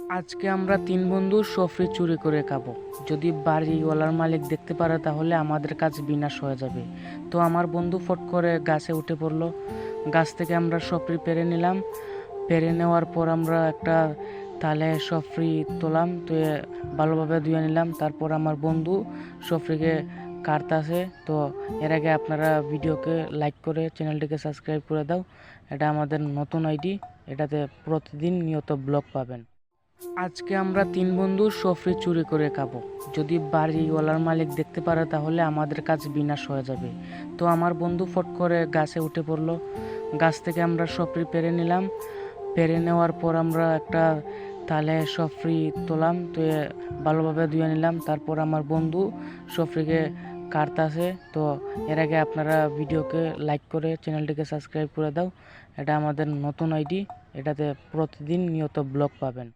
আজকে আমরা তিন বন্ধু সফরি চুরি করে খাবো। যদি বাড়িওয়ালার মালিক দেখতে পারে তাহলে আমাদের কাজ বিনাশ হয়ে যাবে। তো আমার বন্ধু ফট করে গাছে উঠে পড়লো। গাছ থেকে আমরা সফরি পেরে নিলাম। পেরে নেওয়ার পর আমরা একটা তালে সফরি তোলাম, তো ভালোভাবে ধুয়ে নিলাম। তারপর আমার বন্ধু সফরিকে কাটতাছে। তো এর আগে আপনারা ভিডিওকে লাইক করে চ্যানেলটিকে সাবস্ক্রাইব করে দাও। এটা আমাদের নতুন আইডি, এটাতে প্রতিদিন নিয়ত ব্লগ পাবেন। আজকে আমরা তিন বন্ধু সফরি চুরি করে খাবো। যদি বাড়িওয়ালার মালিক দেখতে পারে তাহলে আমাদের কাজ বিনাশ হয়ে যাবে। তো আমার বন্ধু ফট করে গাছে উঠে পড়লো। গাছ থেকে আমরা সফরি পেরে নিলাম। পেরে নেওয়ার পর আমরা একটা তালে সফরি তোলাম, তো ভালোভাবে ধুয়ে নিলাম। তারপর আমার বন্ধু সফরিকে কাটতাছে। তো এর আগে আপনারা ভিডিওকে লাইক করে চ্যানেলটিকে সাবস্ক্রাইব করে দাও। এটা আমাদের নতুন আইডি, এটাতে প্রতিদিন নিয়ত ব্লগ পাবেন।